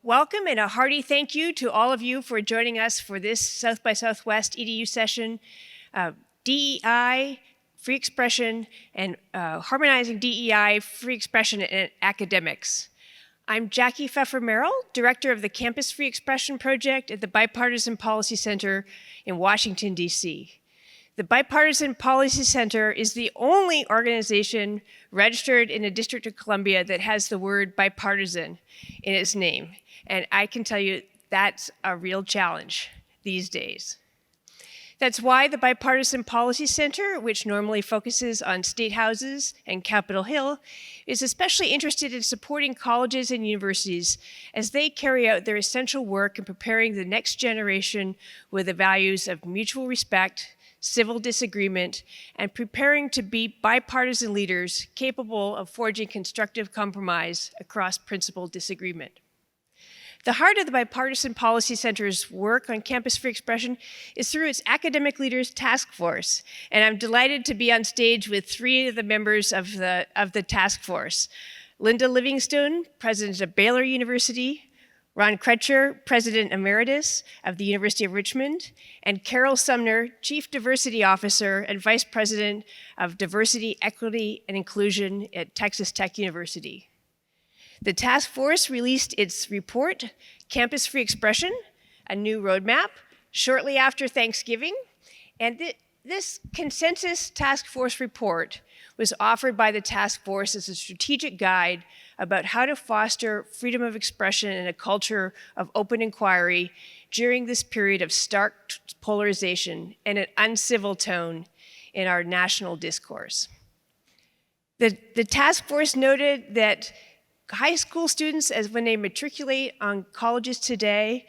Welcome and a hearty thank you to all of you for joining us for this South by Southwest EDU session, DEI, free expression, and harmonizing DEI, free expression, and academics. I'm Jackie Pfeffer Merrill, Director of the Campus Free Expression Project at the Bipartisan Policy Center in Washington, D.C. The Bipartisan Policy Center is the only organization registered in the District of Columbia that has the word bipartisan in its name. And I can tell you that's a real challenge these days. That's why the Bipartisan Policy Center, which normally focuses on state houses and Capitol Hill, is especially interested in supporting colleges and universities as they carry out their essential work in preparing the next generation with the values of mutual respect, civil disagreement, and preparing to be bipartisan leaders capable of forging constructive compromise across principled disagreement. The heart of the Bipartisan Policy Center's work on campus free expression is through its Academic Leaders Task Force, and I'm delighted to be on stage with three of the members of the task force. Linda Livingstone, president of Baylor University, Ron Crutcher, President Emeritus of the University of Richmond, and Carol Sumner, Chief Diversity Officer and Vice President of Diversity, Equity, and Inclusion at Texas Tech University. The task force released its report, Campus Free Expression, a New Roadmap, shortly after Thanksgiving, and this consensus task force report was offered by the task force as a strategic guide about how to foster freedom of expression in a culture of open inquiry during this period of stark polarization and an uncivil tone in our national discourse. The task force noted that high school students, as when they matriculate on colleges today,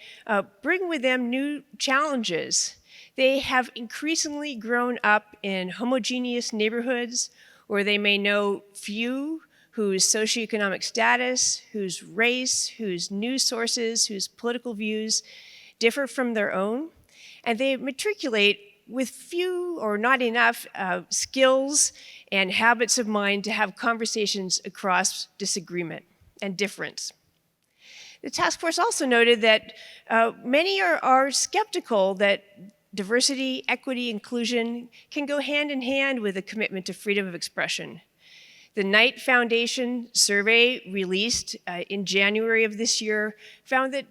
bring with them new challenges. They have increasingly grown up in homogeneous neighborhoods where they may know few whose socioeconomic status, whose race, whose news sources, whose political views differ from their own. And they matriculate with few or not enough skills and habits of mind to have conversations across disagreement and difference. The task force also noted that many are skeptical that diversity, equity, inclusion can go hand in hand with a commitment to freedom of expression. The Knight Foundation survey released in January of this year found that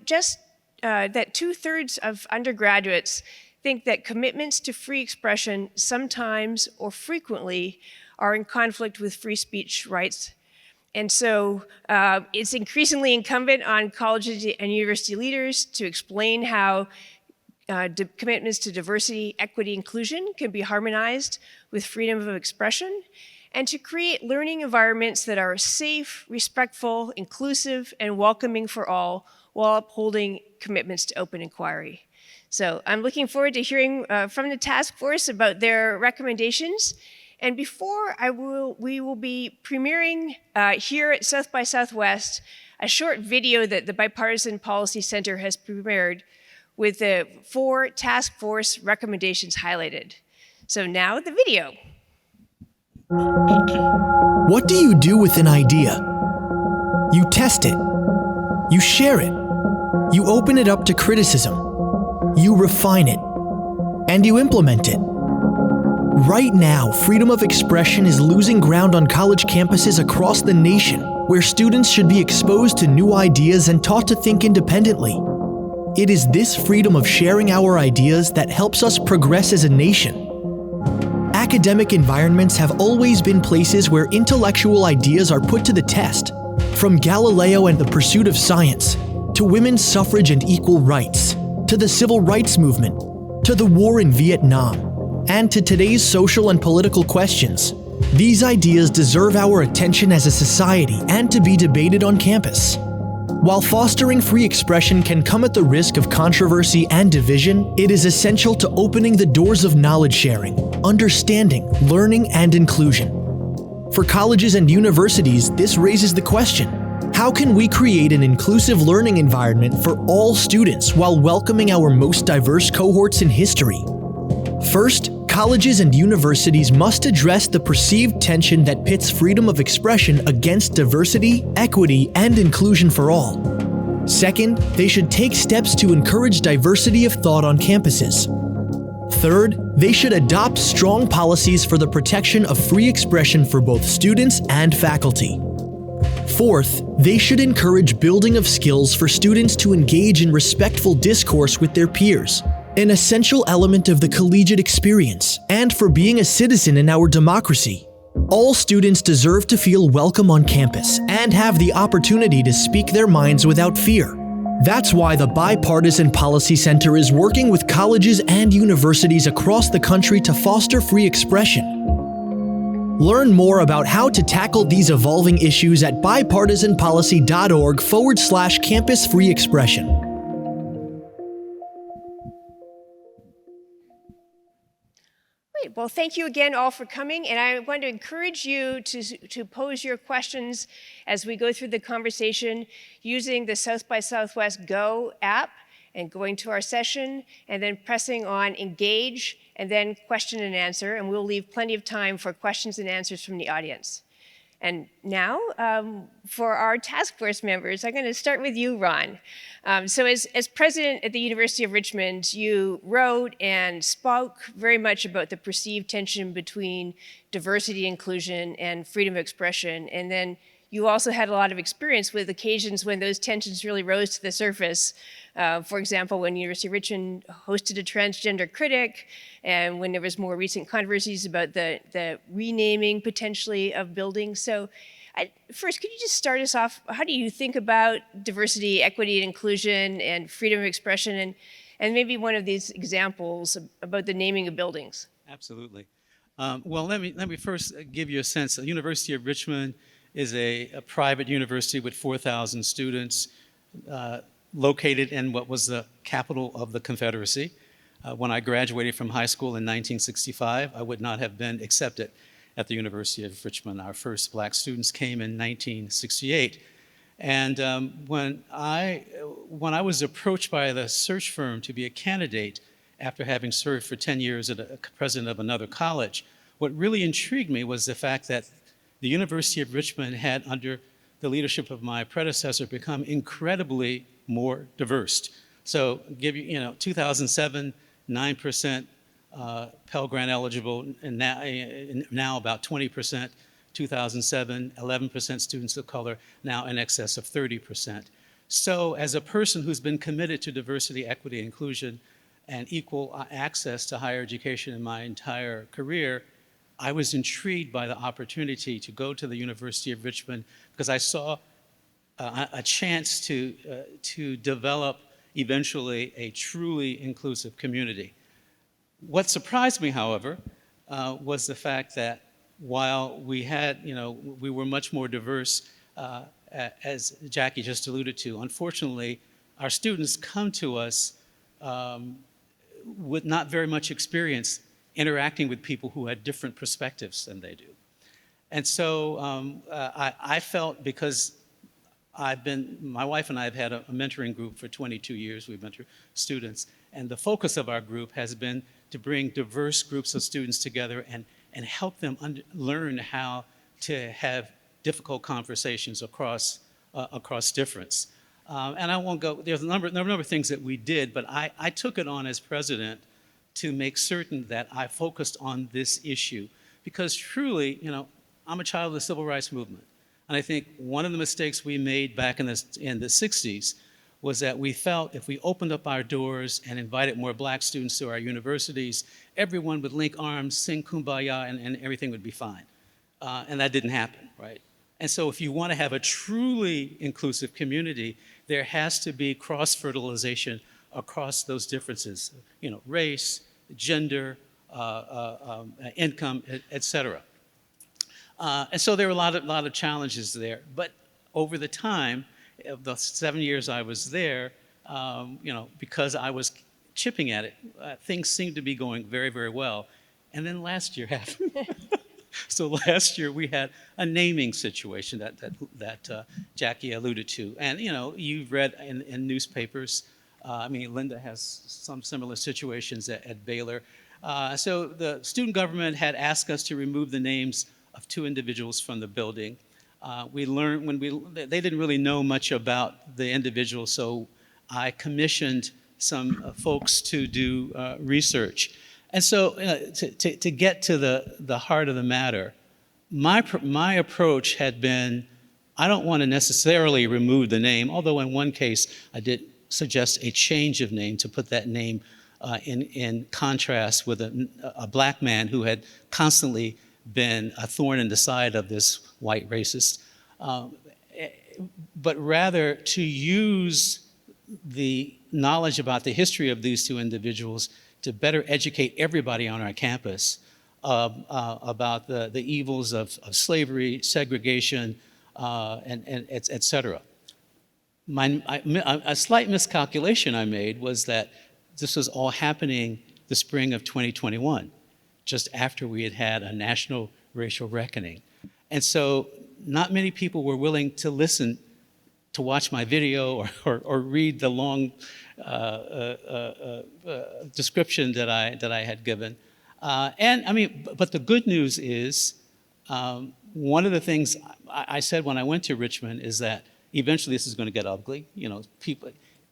that 2/3 of undergraduates think that commitments to free expression sometimes or frequently are in conflict with free speech rights. And so it's increasingly incumbent on colleges and university leaders to explain how commitments to diversity, equity, inclusion can be harmonized with freedom of expression, and to create learning environments that are safe, respectful, inclusive, and welcoming for all, while upholding commitments to open inquiry. So I'm looking forward to hearing from the task force about their recommendations. And before we will be premiering here at South by Southwest a short video that the Bipartisan Policy Center has prepared with the 4 task force recommendations highlighted. So now the video. What do you do with an idea? You test it. You share it. You open it up to criticism. You refine it. And you implement it. Right now, freedom of expression is losing ground on college campuses across the nation, where students should be exposed to new ideas and taught to think independently. It is this freedom of sharing our ideas that helps us progress as a nation. Academic environments have always been places where intellectual ideas are put to the test, from Galileo and the pursuit of science, to women's suffrage and equal rights, to the civil rights movement, to the war in Vietnam, and to today's social and political questions. These ideas deserve our attention as a society and to be debated on campus. While fostering free expression can come at the risk of controversy and division, it is essential to opening the doors of knowledge sharing, understanding, learning, and inclusion. For colleges and universities, this raises the question: how can we create an inclusive learning environment for all students while welcoming our most diverse cohorts in history? First, colleges and universities must address the perceived tension that pits freedom of expression against diversity, equity, and inclusion for all. Second, they should take steps to encourage diversity of thought on campuses. Third, they should adopt strong policies for the protection of free expression for both students and faculty. Fourth, they should encourage building of skills for students to engage in respectful discourse with their peers, an essential element of the collegiate experience and for being a citizen in our democracy. All students deserve to feel welcome on campus and have the opportunity to speak their minds without fear. That's why the Bipartisan Policy Center is working with colleges and universities across the country to foster free expression. Learn more about how to tackle these evolving issues at bipartisanpolicy.org/campus free expression. Great. Well, thank you again all for coming, and I want to encourage you to pose your questions as we go through the conversation using the South by Southwest Go app and going to our session and then pressing on engage and then question and answer, and we'll leave plenty of time for questions and answers from the audience. And now, for our task force members, I'm going to start with you, Ron. So as president at the University of Richmond, you wrote and spoke very much about the perceived tension between diversity, inclusion, and freedom of expression. And then you also had a lot of experience with occasions when those tensions really rose to the surface. For example, when University of Richmond hosted a transgender critic, and when there was more recent controversies about the renaming potentially of buildings. So first, could you just start us off? How do you think about diversity, equity, and inclusion, and freedom of expression, and maybe one of these examples about the naming of buildings? Absolutely. Well, let me first give you a sense. The University of Richmond is a private university with 4,000 students located in what was the capital of the Confederacy. When I graduated from high school in 1965, I would not have been accepted at the University of Richmond. Our first black students came in 1968. And when I was approached by the search firm to be a candidate after having served for 10 years as a president of another college, what really intrigued me was the fact that the University of Richmond had, under the leadership of my predecessor, become incredibly more diverse. So, 2007, 9% Pell Grant eligible, and now about 20%. 2007, 11% students of color, now in excess of 30%. So, as a person who's been committed to diversity, equity, inclusion, and equal access to higher education in my entire career, I was intrigued by the opportunity to go to the University of Richmond because I saw a chance to develop eventually a truly inclusive community. What surprised me, however, was the fact that while we had, we were much more diverse, as Jackie just alluded to, unfortunately, our students come to us with not very much experience interacting with people who had different perspectives than they do. And so I felt, because my wife and I have had a mentoring group for 22 years. We mentor students. And the focus of our group has been to bring diverse groups of students together and help them learn how to have difficult conversations across difference. And I won't go, there's a number of things that we did, but I took it on as president to make certain that I focused on this issue. Because truly, I'm a child of the civil rights movement. And I think one of the mistakes we made back in the 60s was that we felt if we opened up our doors and invited more black students to our universities, everyone would link arms, sing Kumbaya, and everything would be fine. And that didn't happen, right? And so if you want to have a truly inclusive community, there has to be cross-fertilization across those differences, race, gender, income, et cetera. And so there were a lot of challenges there. But over the time, of the 7 years I was there, because I was chipping at it, things seemed to be going very, very well. And then last year happened. So last year we had a naming situation that Jackie alluded to. And you've read in newspapers, Linda has some similar situations at Baylor. So the student government had asked us to remove the names of 2 individuals from the building. We learned they didn't really know much about the individual, so I commissioned some folks to do research. And so to get to the heart of the matter, my approach had been, I don't want to necessarily remove the name, although in one case I did suggest a change of name to put that name in contrast with a black man who had constantly been a thorn in the side of this white racist, but rather to use the knowledge about the history of these two individuals to better educate everybody on our campus about the evils of slavery, segregation, and et cetera. A slight miscalculation I made was that this was all happening the spring of 2021, just after we had had a national racial reckoning. And so not many people were willing to listen, to watch my video or read the long description that I had given. But the good news is, one of the things I said when I went to Richmond is that eventually this is going to get ugly, people.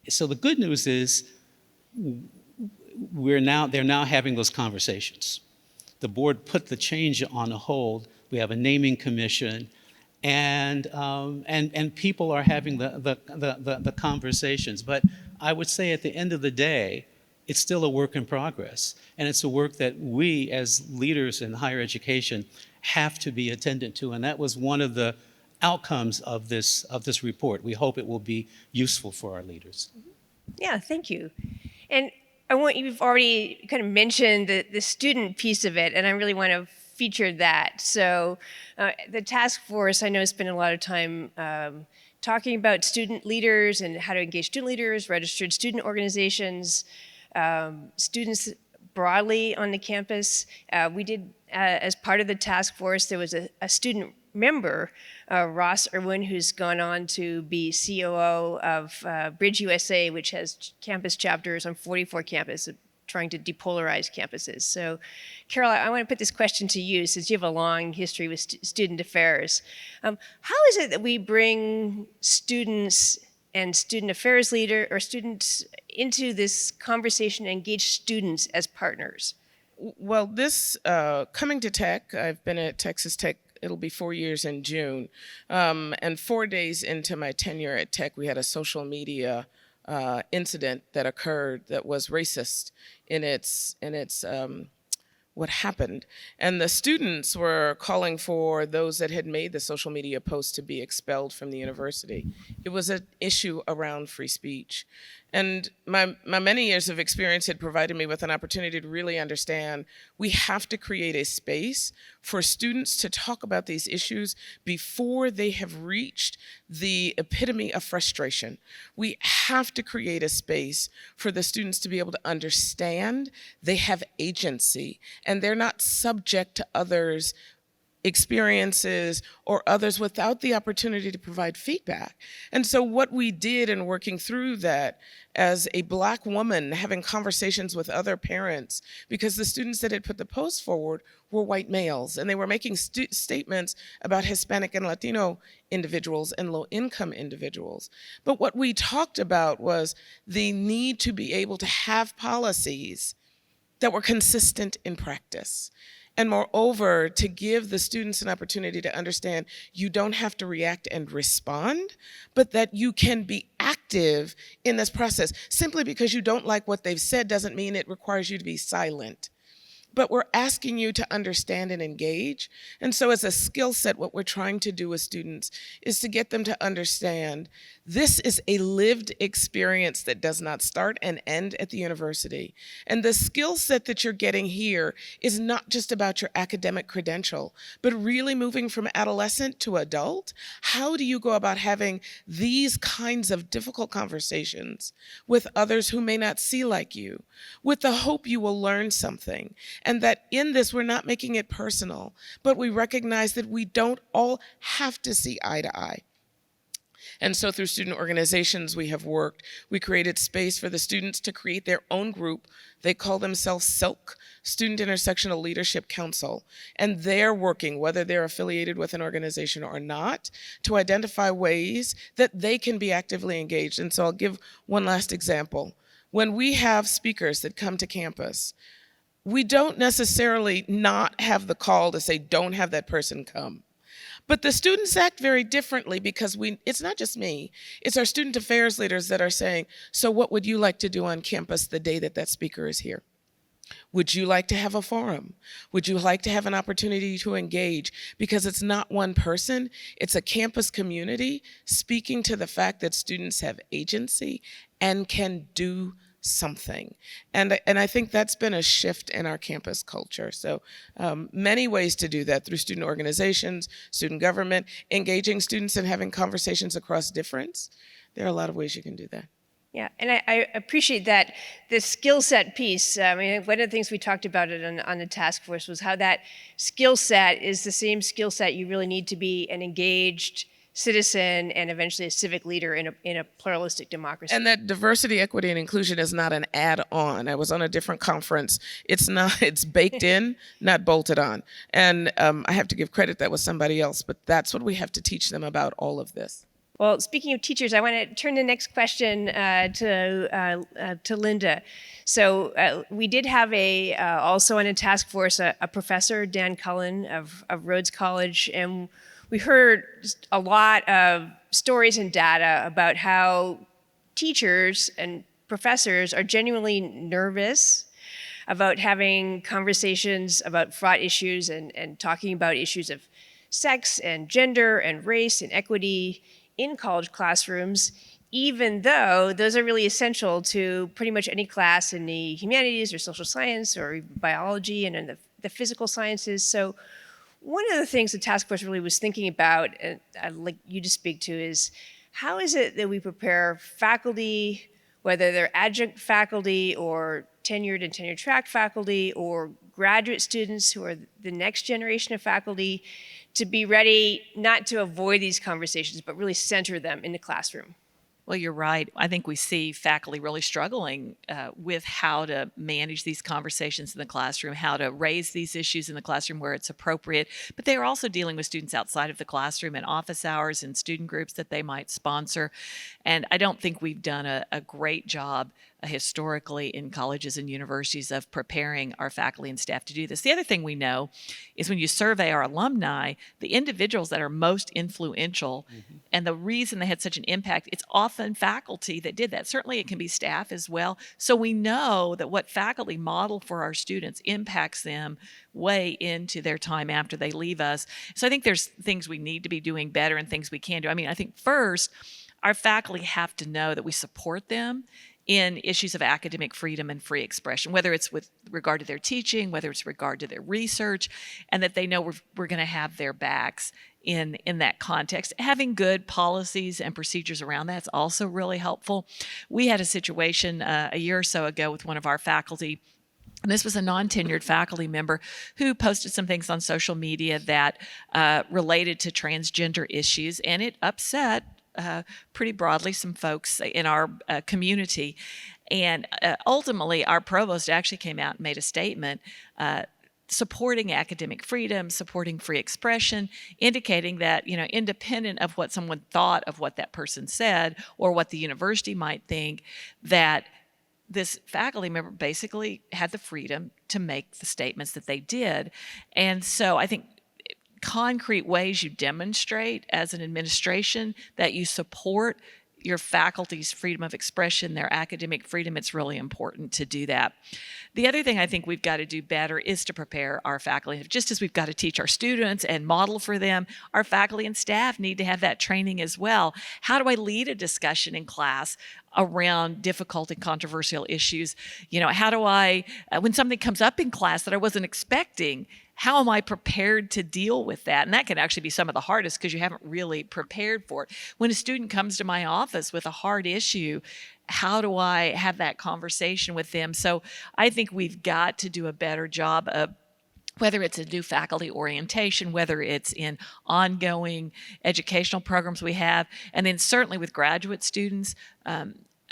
So the good news is they're now having those conversations. The board put the change on hold. We have a naming commission, and people are having the conversations. But I would say at the end of the day, it's still a work in progress, and it's a work that we as leaders in higher education have to be attendant to, and that was one of the outcomes of this report. We hope it will be useful for our leaders. Yeah, thank you. And you've already kind of mentioned the student piece of it, and I really want to feature that. So the task force, I know, spent a lot of time talking about student leaders and how to engage student leaders, registered student organizations, students broadly on the campus. We did, as part of the task force, there was a student member, Ross Irwin, who's gone on to be COO of Bridge USA, which has campus chapters on 44 campuses, trying to depolarize campuses. So, Carol, I want to put this question to you, since you have a long history with student affairs. How is it that we bring students and student affairs leader or students into this conversation and engage students as partners? Well, this coming to Tech, I've been at Texas Tech, it'll be 4 years in June. And 4 days into my tenure at Tech, we had a social media incident that occurred that was racist in its what happened. And the students were calling for those that had made the social media post to be expelled from the university. It was an issue around free speech. And my many years of experience had provided me with an opportunity to really understand we have to create a space for students to talk about these issues before they have reached the epitome of frustration. We have to create a space for the students to be able to understand they have agency and they're not subject to others' experiences or others without the opportunity to provide feedback. And so what we did in working through that as a Black woman, having conversations with other parents, because the students that had put the post forward were white males, and they were making statements about Hispanic and Latino individuals and low-income individuals. But what we talked about was the need to be able to have policies that were consistent in practice. And moreover, to give the students an opportunity to understand you don't have to react and respond, but that you can be active in this process. Simply because you don't like what they've said doesn't mean it requires you to be silent. But we're asking you to understand and engage. And so as a skill set, what we're trying to do with students is to get them to understand this is a lived experience that does not start and end at the university. And the skill set that you're getting here is not just about your academic credential, but really moving from adolescent to adult. How do you go about having these kinds of difficult conversations with others who may not see like you, with the hope you will learn something? And that in this, we're not making it personal, but we recognize that we don't all have to see eye to eye. And so through student organizations we have worked, we created space for the students to create their own group. They call themselves SILC, Student Intersectional Leadership Council. And they're working, whether they're affiliated with an organization or not, to identify ways that they can be actively engaged. And so I'll give one last example. When we have speakers that come to campus, we don't necessarily not have the call to say, don't have that person come. But the students act very differently because it's not just me, it's our student affairs leaders that are saying, so what would you like to do on campus the day that that speaker is here? Would you like to have a forum? Would you like to have an opportunity to engage? Because it's not one person, it's a campus community speaking to the fact that students have agency and can do something. And I think that's been a shift in our campus culture. So many ways to do that through student organizations, student government, engaging students and having conversations across difference. There are a lot of ways you can do that. Yeah, and I appreciate that, the skill set piece. I mean, one of the things we talked about on the task force was how that skill set is the same skill set you really need to be an engaged citizen and eventually a civic leader in a pluralistic democracy. And that diversity, equity, and inclusion is not an add-on. I was on a different conference. It's baked in, not bolted on. And I have to give credit, that was somebody else, but that's what we have to teach them about all of this. Well, speaking of teachers, I want to turn the next question to Linda. So we did have also on a task force, a professor, Dan Cullen of Rhodes College, and we heard a lot of stories and data about how teachers and professors are genuinely nervous about having conversations about fraught issues and talking about issues of sex and gender and race and equity in college classrooms, even though those are really essential to pretty much any class in the humanities or social science or biology and in the physical sciences. So one of the things the task force really was thinking about, and I'd like you to speak to, is how is it that we prepare faculty, whether they're adjunct faculty or tenured and tenure track faculty or graduate students who are the next generation of faculty, to be ready not to avoid these conversations, but really center them in the classroom? Well, you're right. I think we see faculty really struggling with how to manage these conversations in the classroom, how to raise these issues in the classroom where it's appropriate. But they are also dealing with students outside of the classroom in office hours and student groups that they might sponsor. And I don't think we've done a great job historically in colleges and universities of preparing our faculty and staff to do this. The other thing we know is when you survey our alumni, the individuals that are most influential and the reason they had such an impact, it's often faculty that did that. Certainly it can be staff as well. So we know that what faculty model for our students impacts them way into their time after they leave us. So I think there's things we need to be doing better and things we can do. I mean, I think first, our faculty have to know that we support them in issues of academic freedom and free expression, whether it's with regard to their teaching, whether it's regard to their research, and that they know we're going to have their backs in that context. Having good policies and procedures around that's also really helpful. We had a situation a year or so ago with one of our faculty, and this was a non-tenured faculty member who posted some things on social media that related to transgender issues, and it upset pretty broadly some folks in our community. And ultimately, our provost actually came out and made a statement supporting academic freedom, supporting free expression, indicating that, independent of what someone thought of what that person said or what the university might think, that this faculty member basically had the freedom to make the statements that they did. And so I think concrete ways you demonstrate as an administration that you support your faculty's freedom of expression, their academic freedom, it's really important to do that. The other thing I think we've got to do better is to prepare our faculty. Just as we've got to teach our students and model for them, our faculty and staff need to have that training as well. How do I lead a discussion in class around difficult and controversial issues? How do I, when something comes up in class that I wasn't expecting, how am I prepared to deal with that? And that can actually be some of the hardest because you haven't really prepared for it. When a student comes to my office with a hard issue, how do I have that conversation with them? So I think we've got to do a better job of whether it's a new faculty orientation, whether it's in ongoing educational programs we have, and then certainly with graduate students.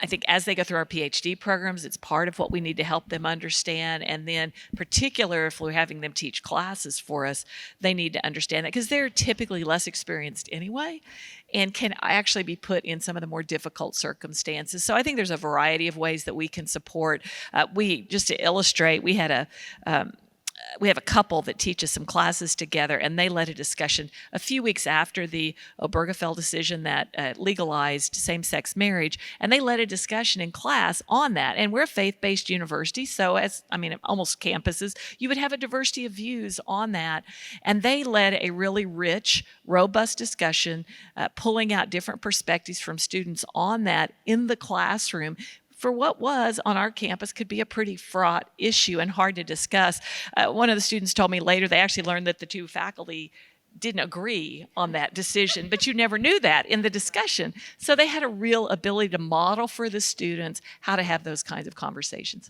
I think as they go through our PhD programs, it's part of what we need to help them understand. And then particular if we're having them teach classes for us, they need to understand that because they're typically less experienced anyway and can actually be put in some of the more difficult circumstances. So I think there's a variety of ways that we can support. Just to illustrate, we have a couple that teach us some classes together, and they led a discussion a few weeks after the Obergefell decision that legalized same-sex marriage, and they led a discussion in class on that. And we're a faith-based university, so almost campuses, you would have a diversity of views on that. And they led a really rich, robust discussion, pulling out different perspectives from students on that in the classroom, for what was on our campus could be a pretty fraught issue and hard to discuss. One of the students told me later they actually learned that the two faculty didn't agree on that decision, but you never knew that in the discussion. So they had a real ability to model for the students how to have those kinds of conversations.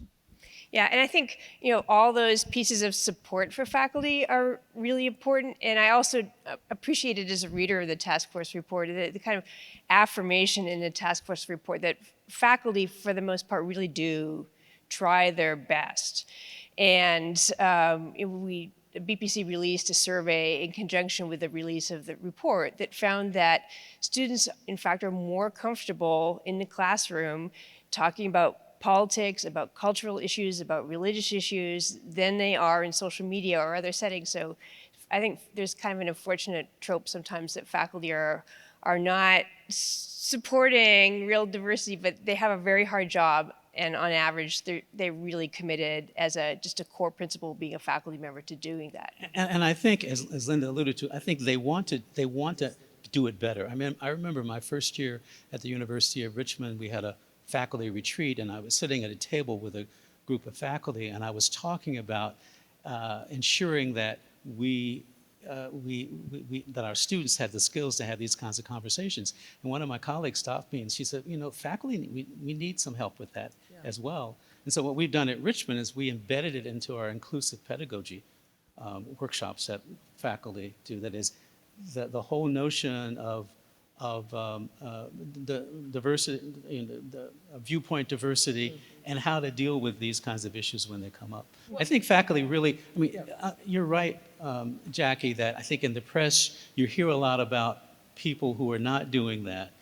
Yeah, and I think, all those pieces of support for faculty are really important. And I also appreciated as a reader of the task force report, the kind of affirmation in the task force report that faculty, for the most part, really do try their best. And BPC released a survey in conjunction with the release of the report that found that students, in fact, are more comfortable in the classroom talking about politics, about cultural issues, about religious issues than they are in social media or other settings. So I think there's kind of an unfortunate trope sometimes that faculty are not supporting real diversity, but they have a very hard job. And on average, they're really committed as just a core principle of being a faculty member to doing that. And I think, as Linda alluded to, I think they want to do it better. I mean, I remember my first year at the University of Richmond, we had a faculty retreat, and I was sitting at a table with a group of faculty, and I was talking about ensuring that that our students had the skills to have these kinds of conversations. And one of my colleagues stopped me and she said, faculty, we need some help with that as well. And so what we've done at Richmond is we embedded it into our inclusive pedagogy workshops that faculty do. That is, the whole notion of the diversity, the viewpoint diversity, and how to deal with these kinds of issues when they come up. I think faculty really, you're right, Jackie, that I think in the press you hear a lot about people who are not doing that.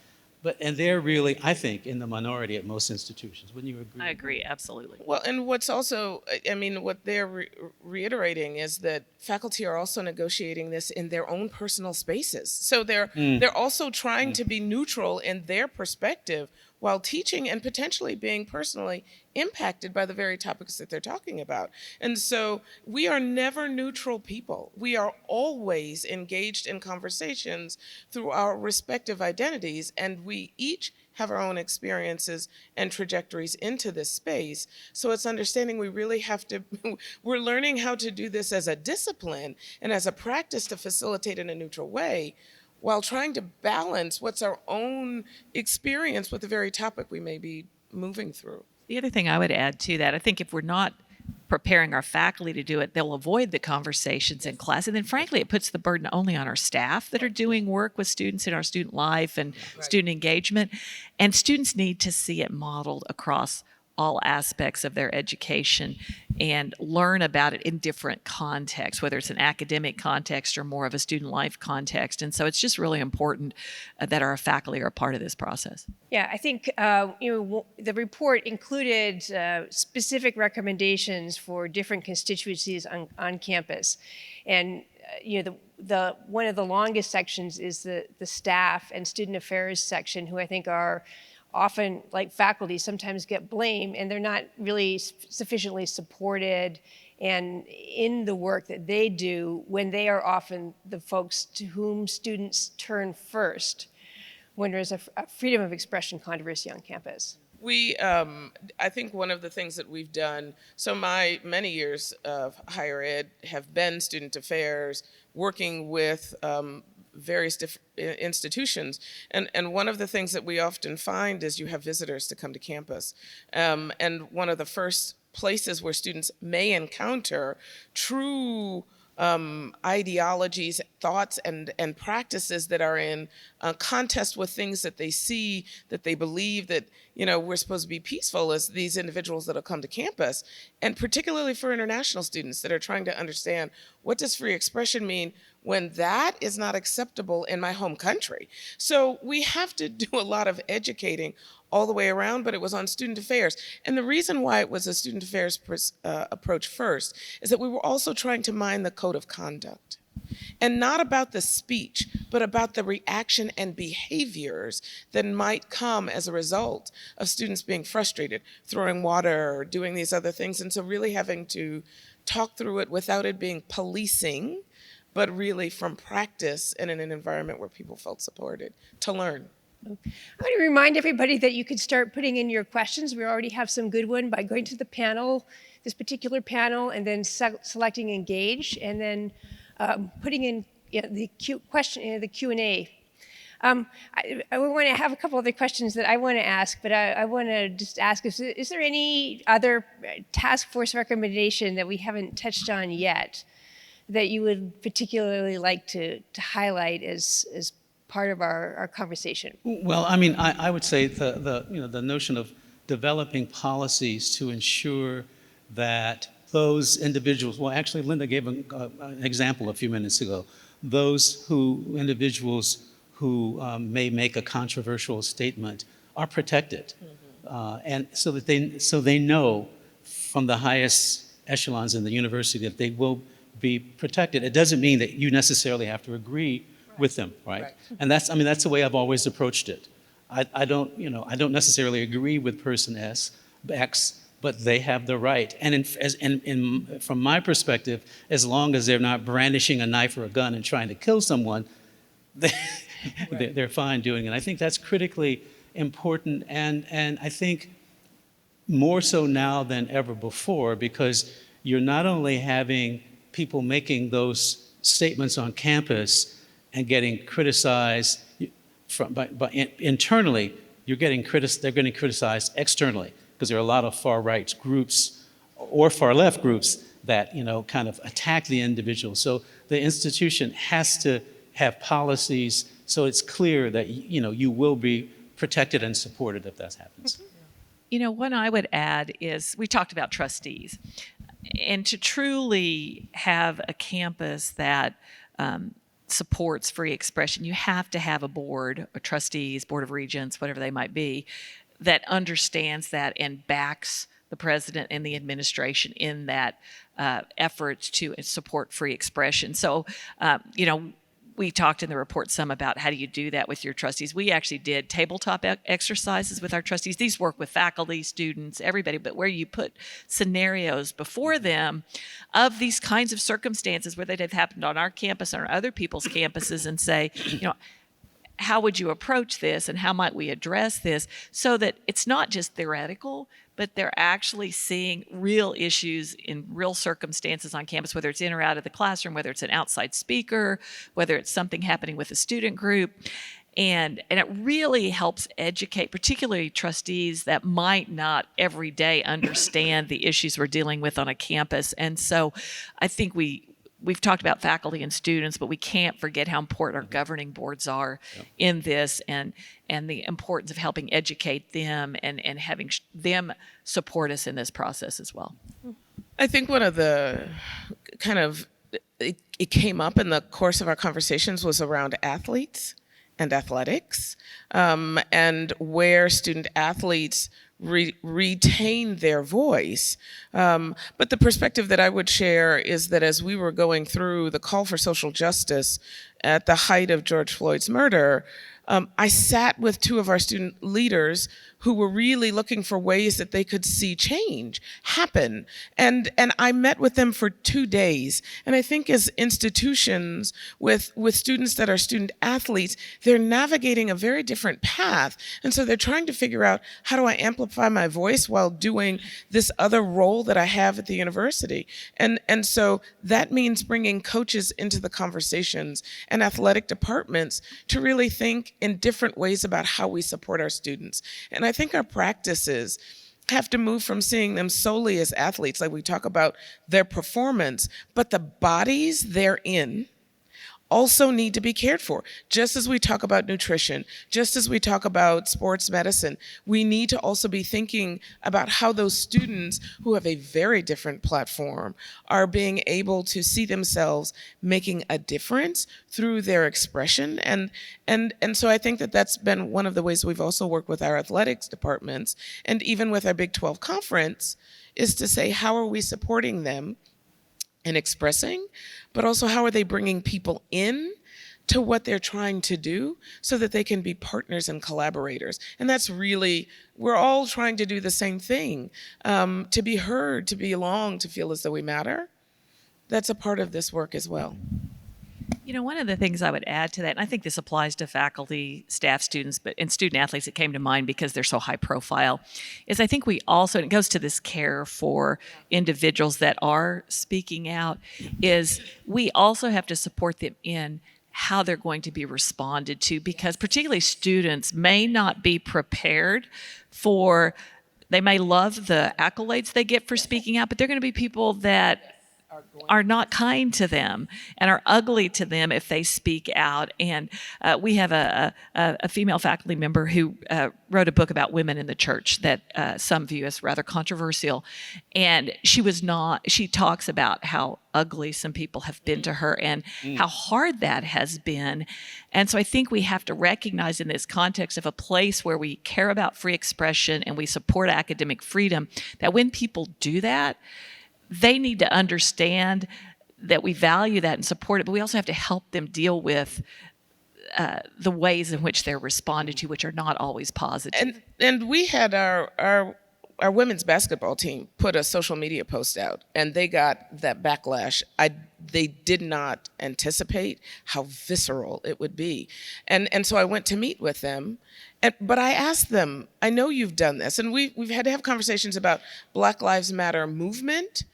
And they're really, I think, in the minority at most institutions. Wouldn't you agree? I agree, absolutely. Well, and what's also, what they're reiterating is that faculty are also negotiating this in their own personal spaces. So they're also trying to be neutral in their perspective while teaching and potentially being personally impacted by the very topics that they're talking about. And so we are never neutral people. We are always engaged in conversations through our respective identities, and we each have our own experiences and trajectories into this space. So it's understanding we really have to, we're learning how to do this as a discipline and as a practice to facilitate in a neutral way, while trying to balance what's our own experience with the very topic we may be moving through. The other thing I would add to that, I think if we're not preparing our faculty to do it, they'll avoid the conversations in class. And then frankly, it puts the burden only on our staff that are doing work with students in our student life and student engagement. And students need to see it modeled across all aspects of their education and learn about it in different contexts, whether it's an academic context or more of a student life context. And so it's just really important that our faculty are a part of this process. Yeah, I think the report included specific recommendations for different constituencies on campus. And the one of the longest sections is the staff and student affairs section, who I think are often, like faculty, sometimes get blamed, and they're not really sufficiently supported and in the work that they do when they are often the folks to whom students turn first when there's a freedom of expression controversy on campus. I think one of the things that we've done, so my many years of higher ed have been student affairs, working with various different institutions. And one of the things that we often find is you have visitors to come to campus. And one of the first places where students may encounter true ideologies, thoughts, and practices that are in contest with things that they see, that they believe, that, you know, we're supposed to be peaceful as these individuals that have come to campus. And particularly for international students that are trying to understand, what does free expression mean when that is not acceptable in my home country? So we have to do a lot of educating all the way around, but it was on student affairs. And the reason why it was a student affairs approach first is that we were also trying to mine the code of conduct. And not about the speech, but about the reaction and behaviors that might come as a result of students being frustrated, throwing water, or doing these other things. And so really having to talk through it without it being policing, but really from practice and in an environment where people felt supported to learn. I want to remind everybody that you could start putting in your questions. We already have some good one by going to the panel, this particular panel, and then selecting engage, and then putting in the Q&A. I want to have a couple other questions that I want to ask, but I want to just ask, is there any other task force recommendation that we haven't touched on yet that you would particularly like to highlight as part of our conversation? Well, I mean, I would say the notion of developing policies to ensure that those individuals, well, actually, Linda gave an example a few minutes ago, individuals who may make a controversial statement are protected. And so they know from the highest echelons in the university that they will be protected. It doesn't mean that you necessarily have to agree with them, right? And that's the way I've always approached it. I don't necessarily agree with person X, but they have the right. And from my perspective, as long as they're not brandishing a knife or a gun and trying to kill someone, they're fine doing it. I think that's critically important, and I think more so now than ever before, because you're not only having people making those statements on campus and getting criticized internally, they're getting criticized externally, because there are a lot of far right groups or far left groups that kind of attack the individual. So the institution has to have policies so it's clear that you will be protected and supported if that happens. What I would add is, we talked about trustees, and to truly have a campus that supports free expression, you have to have a board of trustees, board of regents, whatever they might be, that understands that and backs the president and the administration in that effort to support free expression. So, we talked in the report some about how do you do that with your trustees. We actually did tabletop exercises with our trustees. These work with faculty, students, everybody, but where you put scenarios before them of these kinds of circumstances where they'd have happened on our campus or other people's campuses, and say, how would you approach this and how might we address this, so that it's not just theoretical, but they're actually seeing real issues in real circumstances on campus, whether it's in or out of the classroom, whether it's an outside speaker, whether it's something happening with a student group. And it really helps educate, particularly trustees that might not every day understand the issues we're dealing with on a campus. And so I think we've talked about faculty and students, but we can't forget how important our governing boards are in this, and the importance of helping educate them and having them support us in this process as well. I think one of the it came up in the course of our conversations was around athletes and athletics, and where student athletes retain their voice. But the perspective that I would share is that as we were going through the call for social justice at the height of George Floyd's murder, I sat with two of our student leaders who were really looking for ways that they could see change happen. And I met with them for 2 days. And I think as institutions with students that are student athletes, they're navigating a very different path. And so they're trying to figure out, how do I amplify my voice while doing this other role that I have at the university? And so that means bringing coaches into the conversations and athletic departments to really think in different ways about how we support our students. And I think our practices have to move from seeing them solely as athletes, like we talk about their performance, but the bodies they're in also need to be cared for. Just as we talk about nutrition, just as we talk about sports medicine, we need to also be thinking about how those students who have a very different platform are being able to see themselves making a difference through their expression. And so I think that that's been one of the ways we've also worked with our athletics departments and even with our Big 12 conference, is to say, how are we supporting them and expressing, but also how are they bringing people in to what they're trying to do so that they can be partners and collaborators. And that's really, we're all trying to do the same thing, to be heard, to belong, to feel as though we matter. That's a part of this work as well. You know, one of the things I would add to that, and I think this applies to faculty, staff, students, and student athletes, it came to mind because they're so high profile, is I think we also, and it goes to this care for individuals that are speaking out, is we also have to support them in how they're going to be responded to, because particularly students may not be prepared for, they may love the accolades they get for speaking out, but they're going to be people that are not kind to them and are ugly to them if they speak out. And we have a female faculty member who wrote a book about women in the church that some view as rather controversial. And she talks about how ugly some people have been to her and how hard that has been. And so I think we have to recognize in this context of a place where we care about free expression and we support academic freedom, that when people do that, they need to understand that we value that and support it, but we also have to help them deal with the ways in which they're responded to, which are not always positive. And we had our women's basketball team put a social media post out, and they got that backlash. They did not anticipate how visceral it would be. And so I went to meet with them, but I asked them, I know you've done this, and we've had to have conversations about Black Lives Matter movement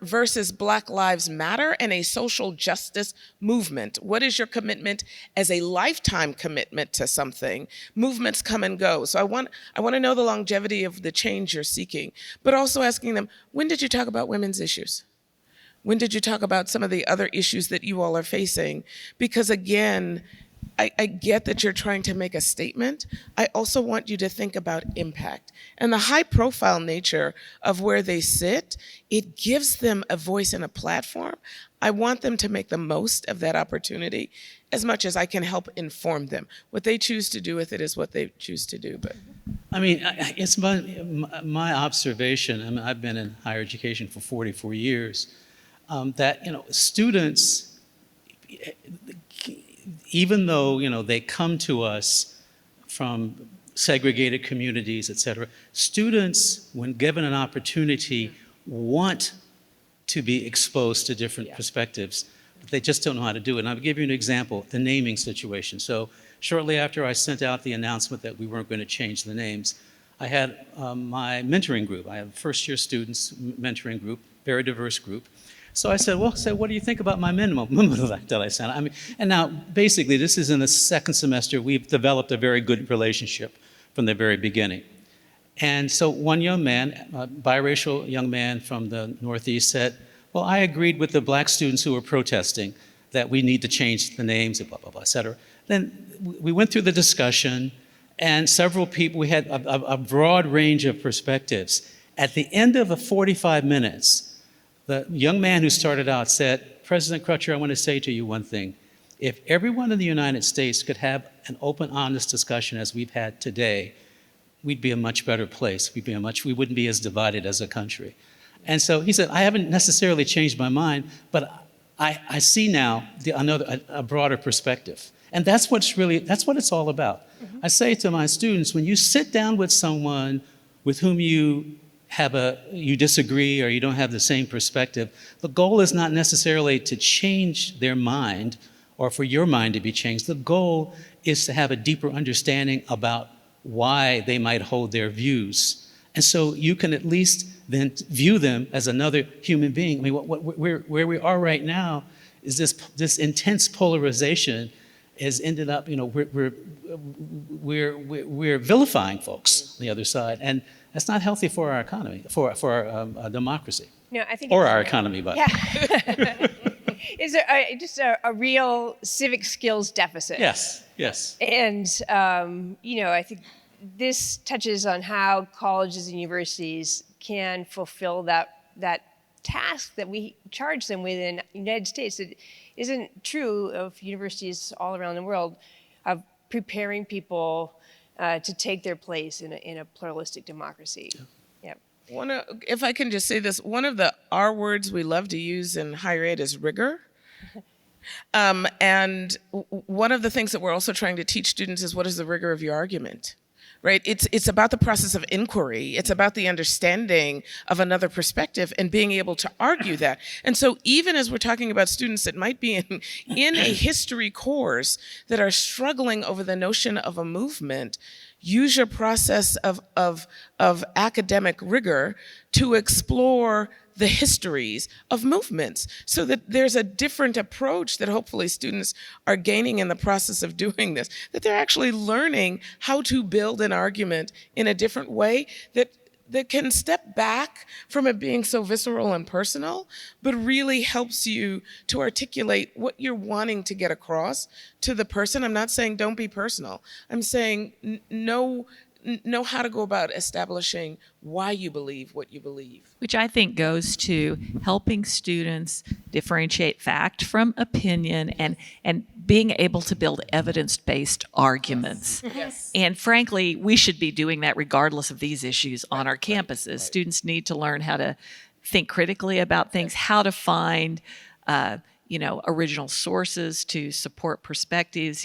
versus Black Lives Matter and a social justice movement. What is your commitment as a lifetime commitment to something? Movements come and go. So I want to know the longevity of the change you're seeking, but also asking them, when did you talk about women's issues? When did you talk about some of the other issues that you all are facing? Because again, I get that you're trying to make a statement. I also want you to think about impact. And the high profile nature of where they sit, it gives them a voice and a platform. I want them to make the most of that opportunity as much as I can help inform them. What they choose to do with it is what they choose to do. But I mean, it's my observation, I mean, I've been in higher education for 44 years, that, students, even though, they come to us from segregated communities, et cetera, students, when given an opportunity, want to be exposed to different perspectives, but they just don't know how to do it. And I'll give you an example, the naming situation. So shortly after I sent out the announcement that we weren't going to change the names, I had my mentoring group. I have first-year students mentoring group, very diverse group. So I said, well, what do you think about my memo that I sent? I mean, and now, basically, this is in the second semester. We've developed a very good relationship from the very beginning. And so one young man, a biracial young man from the Northeast said, well, I agreed with the black students who were protesting that we need to change the names, and blah, blah, blah, et cetera. Then we went through the discussion, and several people, we had a broad range of perspectives. At the end of the 45 minutes, the young man who started out said, President Crutcher, I want to say to you one thing. If everyone in the United States could have an open, honest discussion as we've had today, we'd be a much better place. We wouldn't be as divided as a country. And so he said, I haven't necessarily changed my mind, but I see now a broader perspective. And that's what it's all about. Mm-hmm. I say to my students, when you sit down with someone with whom you disagree or you don't have the same perspective, the goal is not necessarily to change their mind or for your mind to be changed. The goal is to have a deeper understanding about why they might hold their views. And so you can at least then view them as another human being. I mean, where we are right now is this intense polarization has ended up, we're vilifying folks on the other side, and that's not healthy for our economy, for our democracy, No, I think or our economy, but. Yeah. Is there just a real civic skills deficit? Yes, yes. And, I think this touches on how colleges and universities can fulfill that task that we charge them with in the United States. It isn't true of universities all around the world, of preparing people to take their place in a pluralistic democracy. Yeah. If I can just say this, one of the R words we love to use in higher ed is rigor. And one of the things that we're also trying to teach students is, what is the rigor of your argument? Right? It's about the process of inquiry. It's about the understanding of another perspective and being able to argue that. And so even as we're talking about students that might be in a history course that are struggling over the notion of a movement, use your process of academic rigor to explore the histories of movements, so that there's a different approach that hopefully students are gaining in the process of doing this, that they're actually learning how to build an argument in a different way that can step back from it being so visceral and personal, but really helps you to articulate what you're wanting to get across to the person. I'm not saying don't be personal. I'm saying know how to go about establishing why you believe what you believe. Which I think goes to helping students differentiate fact from opinion and being able to build evidence-based arguments. Yes. And frankly, we should be doing that regardless of these issues on our campuses. Students need to learn how to think critically about things, how to find original sources to support perspectives,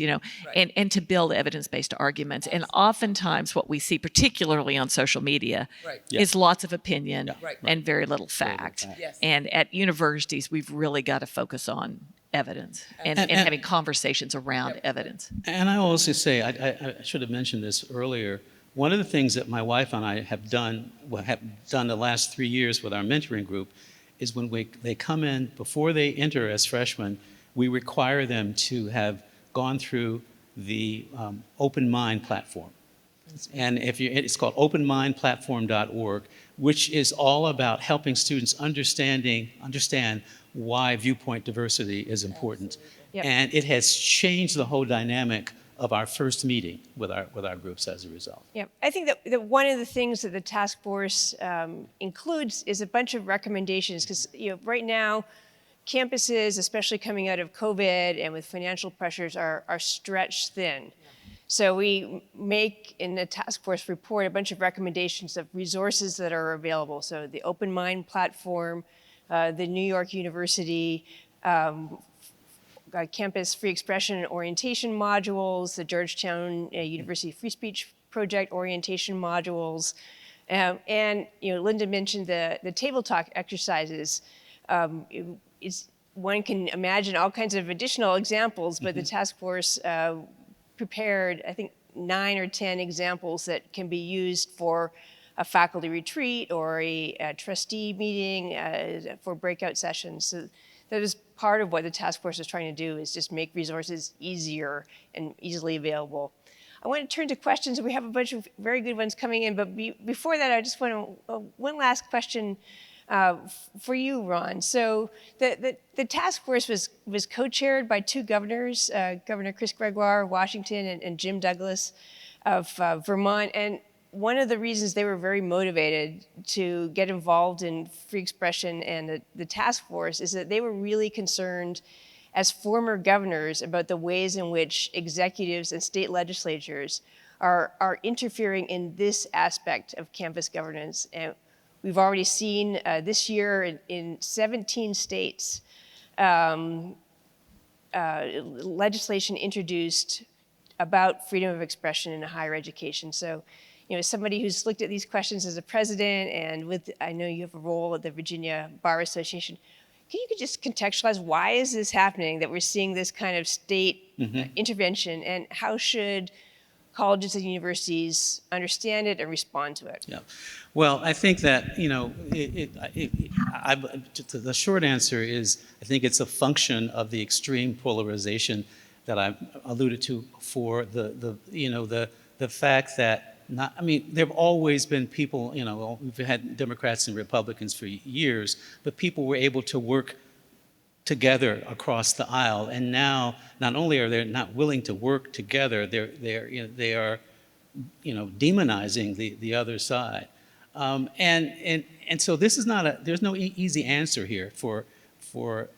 and to build evidence-based arguments. And oftentimes what we see, particularly on social media, is lots of opinion and very little fact. Yes. And at universities, we've really got to focus on evidence and having conversations around evidence. And I will also say, I should have mentioned this earlier, one of the things that my wife and I have done the last 3 years with our mentoring group is when they come in, before they enter as freshmen, we require them to have gone through the Open Mind platform. And it's called openmindplatform.org, which is all about helping students understand why viewpoint diversity is important. Yep. And it has changed the whole dynamic of our first meeting with our groups as a result. Yeah, I think that one of the things that the task force includes is a bunch of recommendations, because right now campuses, especially coming out of COVID and with financial pressures, are stretched thin. So we make in the task force report a bunch of recommendations of resources that are available. So the Open Mind platform, the New York University campus free expression and orientation modules, the Georgetown University Free Speech Project orientation modules, and Linda mentioned the table talk exercises. One can imagine all kinds of additional examples, but the task force prepared, I think, 9 or 10 examples that can be used for a faculty retreat or a trustee meeting for breakout sessions. So that is part of what the task force is trying to do, is just make resources easier and easily available. I want to turn to questions. We have a bunch of very good ones coming in, but before that, I just want one last question for you, Ron. So the task force was co-chaired by 2 governors, Governor Chris Gregoire of Washington and Jim Douglas of Vermont. And one of the reasons they were very motivated to get involved in free expression and the task force is that they were really concerned as former governors about the ways in which executives and state legislatures are interfering in this aspect of campus governance. And we've already seen this year in 17 states, legislation introduced about freedom of expression in higher education. So, as somebody who's looked at these questions as a president, and I know you have a role at the Virginia Bar Association, can you just contextualize why is this happening, that we're seeing this kind of state intervention, and how should colleges and universities understand it and respond to it? Yeah, well, I think that the short answer is I think it's a function of the extreme polarization that I alluded to before, the fact that there have always been people, we've had Democrats and Republicans for years, but people were able to work together across the aisle, and now not only are they not willing to work together, they are demonizing the other side, and so this is there's no easy answer here for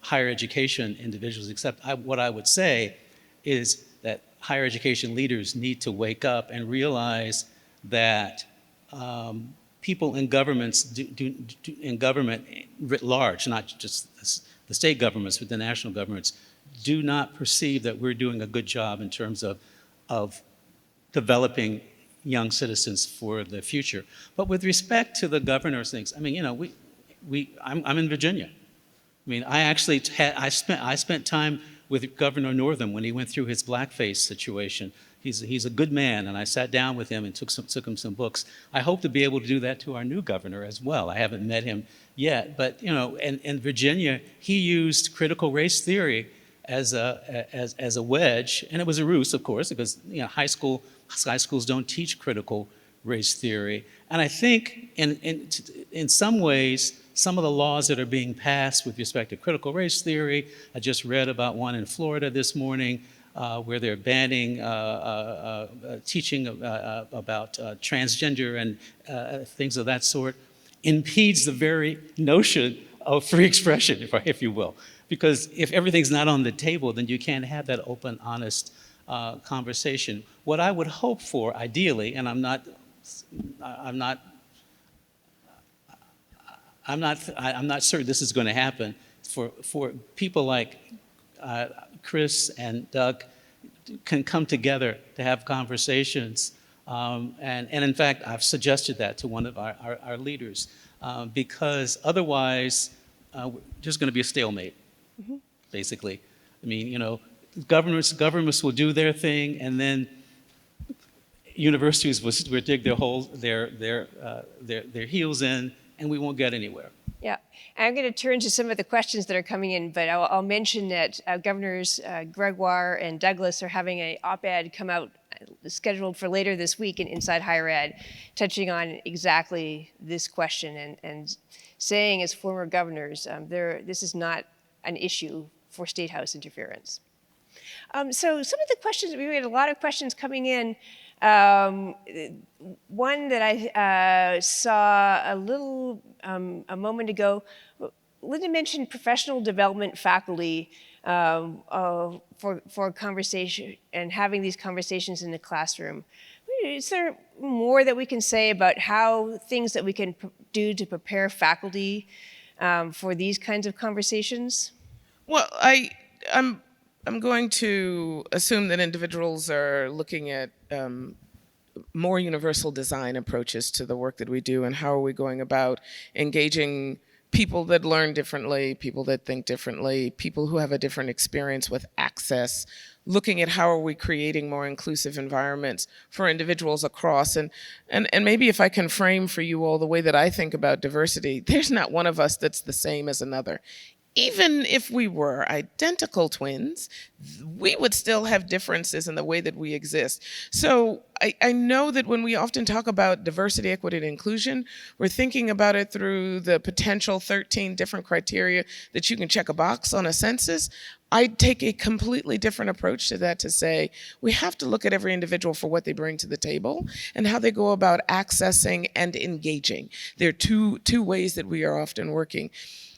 higher education individuals, except what I would say is that higher education leaders need to wake up and realize that people in governments, in government writ large, not just the state governments, but the national governments, do not perceive that we're doing a good job in terms of developing young citizens for the future. But with respect to the governor's things, I'm in Virginia. I spent time with Governor Northam when he went through his blackface situation. He's a good man, and I sat down with him and took him some books. I hope to be able to do that to our new governor as well. I haven't met him yet, but in Virginia, he used critical race theory as a wedge, and it was a ruse, of course, because high schools don't teach critical race theory. And I think in some ways, some of the laws that are being passed with respect to critical race theory, I just read about one in Florida this morning where they're banning teaching about transgender and things of that sort, impedes the very notion of free expression, if you will. Because if everything's not on the table, then you can't have that open, honest conversation. What I would hope for, ideally, and I'm not certain this is going to happen, for people like Chris and Doug can come together to have conversations. And in fact, I've suggested that to one of our leaders, because otherwise, we're just going to be a stalemate, basically. Governments will do their thing, and then universities will dig their heels in, and we won't get anywhere. Yeah, I'm going to turn to some of the questions that are coming in, but I'll mention that Governors Gregoire and Douglas are having an op-ed come out scheduled for later this week in Inside Higher Ed, touching on exactly this question and saying as former governors, this is not an issue for State House interference. So some of the questions, we had a lot of questions coming in. One that I saw a moment ago, Linda mentioned professional development faculty for conversation and having these conversations in the classroom. Is there more that we can say about how things that we can do to prepare faculty for these kinds of conversations? Well, I'm going to assume that individuals are looking at more universal design approaches to the work that we do, and how are we going about engaging people that learn differently, people that think differently, people who have a different experience with access, looking at how are we creating more inclusive environments for individuals across. And maybe if I can frame for you all the way that I think about diversity, there's not one of us that's the same as another. Even if we were identical twins, we would still have differences in the way that we exist. So I know that when we often talk about diversity, equity, and inclusion, we're thinking about it through the potential 13 different criteria that you can check a box on a census. I take a completely different approach to that, to say we have to look at every individual for what they bring to the table and how they go about accessing and engaging. There are two ways that we are often working.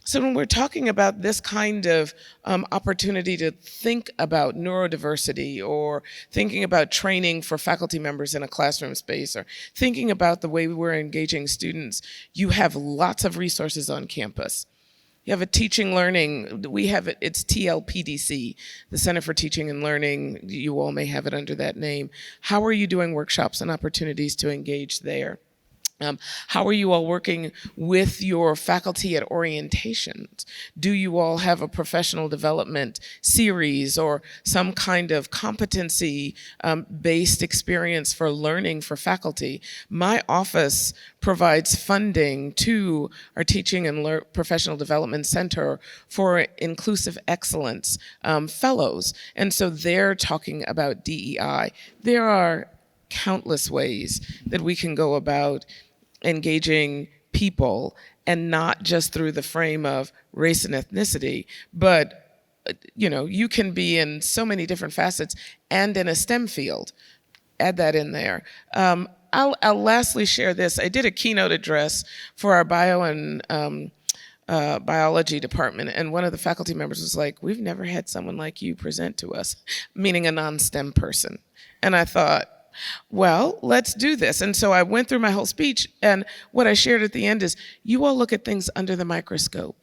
So when we're talking about this kind of opportunity to think about neurodiversity, or thinking about training for faculty members in a classroom space, or thinking about the way we're engaging students, you have lots of resources on campus. You have a teaching learning, it's TLPDC, the Center for Teaching and Learning. You all may have it under that name. How are you doing workshops and opportunities to engage there? How are you all working with your faculty at orientations? Do you all have a professional development series or some kind of competency-based experience for learning for faculty? My office provides funding to our Teaching and Professional Development Center for Inclusive Excellence fellows. And so they're talking about DEI. There are countless ways that we can go about engaging people, and not just through the frame of race and ethnicity, but you can be in so many different facets and in a STEM field. Add that in there. I'll lastly share this. I did a keynote address for our bio and biology department, and one of the faculty members was like, "We've never had someone like you present to us," meaning a non-STEM person. And I thought, well, let's do this. And so I went through my whole speech, and what I shared at the end is, you all look at things under the microscope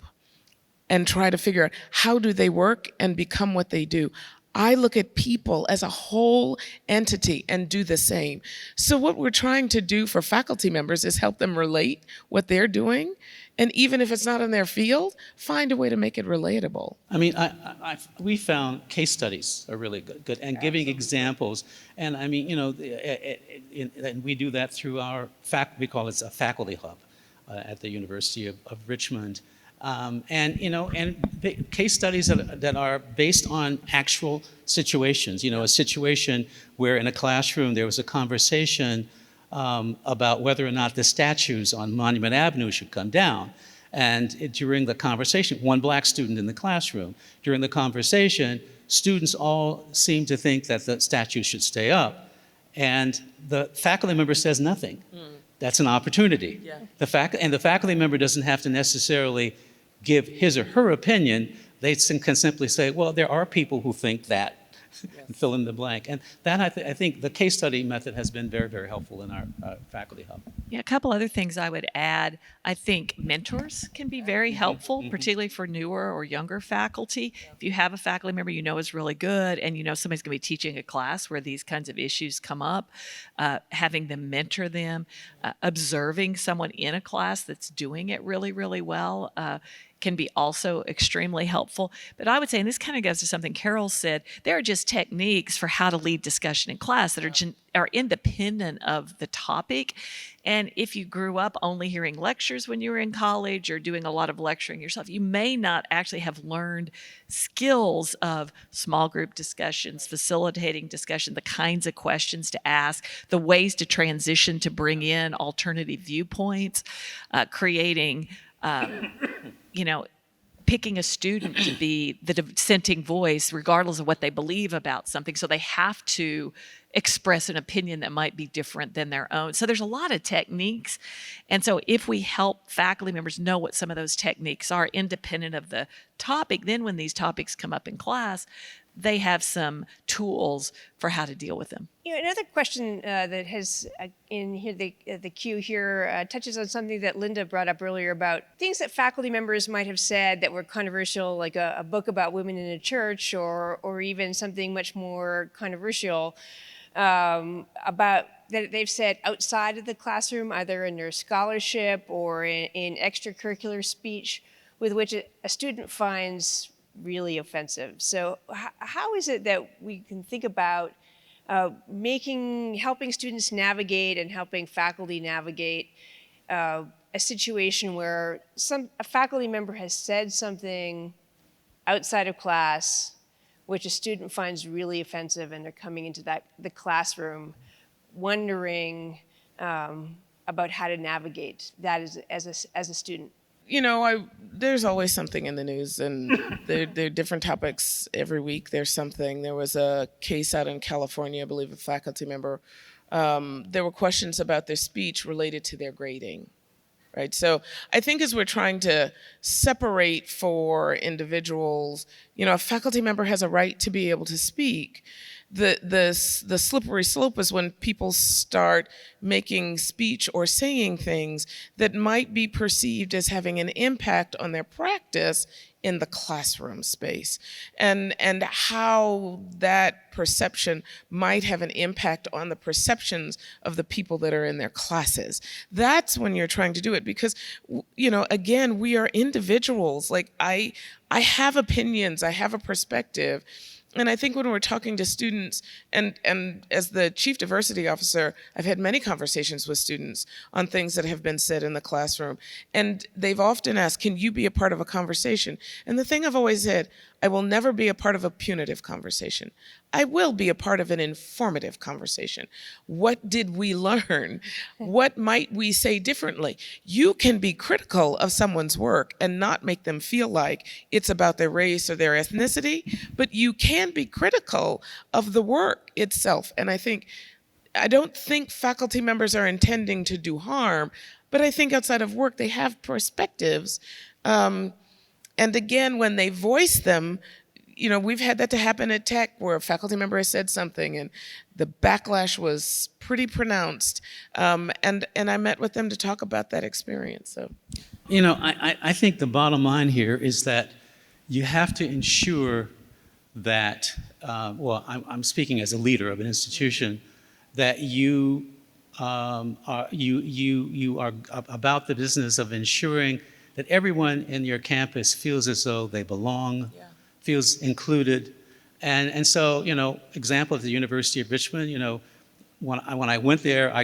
and try to figure out how do they work and become what they do. I look at people as a whole entity and do the same. So what we're trying to do for faculty members is help them relate what they're doing, and even if it's not in their field, find a way to make it relatable. I mean, we found case studies are really good and giving examples. And I mean, and we do that through our we call it a faculty hub at the University of Richmond. And case studies that are based on actual situations. A situation where in a classroom there was a conversation about whether or not the statues on Monument Avenue should come down. And during the conversation, one black student in the classroom, during the conversation, students all seem to think that the statues should stay up. And the faculty member says nothing. That's an opportunity. Yeah. The faculty member doesn't have to necessarily give his or her opinion. They can simply say, well, there are people who think that. Yes. Fill in the blank. And that, I think the case study method has been very, very helpful in our faculty hub. Yeah, a couple other things I would add. I think mentors can be very helpful, particularly for newer or younger faculty. If you have a faculty member you know is really good, and somebody's going to be teaching a class where these kinds of issues come up, having them mentor them, observing someone in a class that's doing it really, really well, can be also extremely helpful. But I would say, and this kind of goes to something Carol said, there are just techniques for how to lead discussion in class that are independent of the topic. And if you grew up only hearing lectures when you were in college or doing a lot of lecturing yourself, you may not actually have learned skills of small group discussions, facilitating discussion, the kinds of questions to ask, the ways to transition to bring in alternative viewpoints, creating picking a student to be the dissenting voice regardless of what they believe about something. So they have to express an opinion that might be different than their own. So there's a lot of techniques. And so if we help faculty members know what some of those techniques are independent of the topic, then when these topics come up in class, they have some tools for how to deal with them. Another question that has in here the queue here touches on something that Linda brought up earlier about things that faculty members might have said that were controversial, like a book about women in a church, or even something much more controversial about that they've said outside of the classroom, either in their scholarship or in extracurricular speech, with which a student finds really offensive. So how is it that we can think about helping students navigate and helping faculty navigate a situation where a faculty member has said something outside of class which a student finds really offensive, and they're coming into the classroom wondering about how to navigate that as a student? There's always something in the news, and there are different topics every week. There's something. There was a case out in California, I believe, a faculty member. There were questions about their speech related to their grading, right? So I think as we're trying to separate for individuals, a faculty member has a right to be able to speak. The slippery slope is when people start making speech or saying things that might be perceived as having an impact on their practice in the classroom space, and how that perception might have an impact on the perceptions of the people that are in their classes. That's when you're trying to do it, because, again, we are individuals. Like, I have opinions, I have a perspective. And I think when we're talking to students, and as the Chief Diversity Officer, I've had many conversations with students on things that have been said in the classroom. And they've often asked, can you be a part of a conversation? And the thing I've always said, I will never be a part of a punitive conversation. I will be a part of an informative conversation. What did we learn? What might we say differently? You can be critical of someone's work and not make them feel like it's about their race or their ethnicity, but you can be critical of the work itself. And I don't think faculty members are intending to do harm, but I think outside of work, they have perspectives. And again, when they voice them, we've had that to happen at Tech, where a faculty member has said something and the backlash was pretty pronounced. And I met with them to talk about that experience. So, I think the bottom line here is that you have to ensure that, I'm speaking as a leader of an institution, that you are about the business of ensuring that everyone in your campus feels as though they belong, feels included. And so, example of the University of Richmond, when I went there, I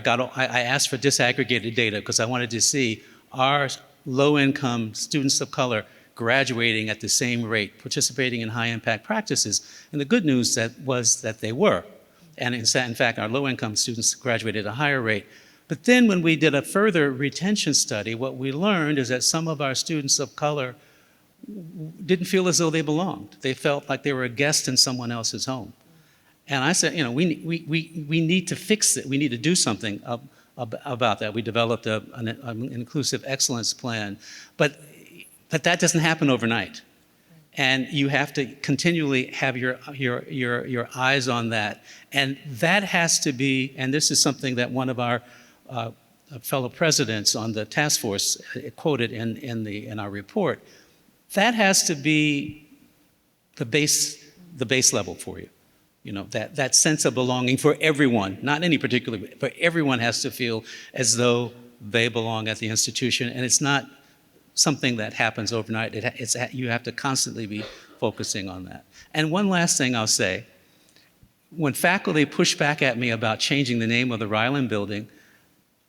asked for disaggregated data because I wanted to see our low-income students of color graduating at the same rate, participating in high-impact practices. And the good news was that they were. And in fact, our low-income students graduated at a higher rate. But then when we did a further retention study, what we learned is that some of our students of color didn't feel as though they belonged. They felt like they were a guest in someone else's home. And I said, we need to fix it. We need to do something about that. We developed an inclusive excellence plan, but that doesn't happen overnight. And you have to continually have your eyes on that. And that has to be, and this is something that one of our fellow presidents on the task force quoted in our report, that has to be the base level for you. That sense of belonging for everyone, not any particular, but everyone has to feel as though they belong at the institution. And it's not something that happens overnight. You have to constantly be focusing on that. And one last thing I'll say, when faculty pushed back at me about changing the name of the Ryland building,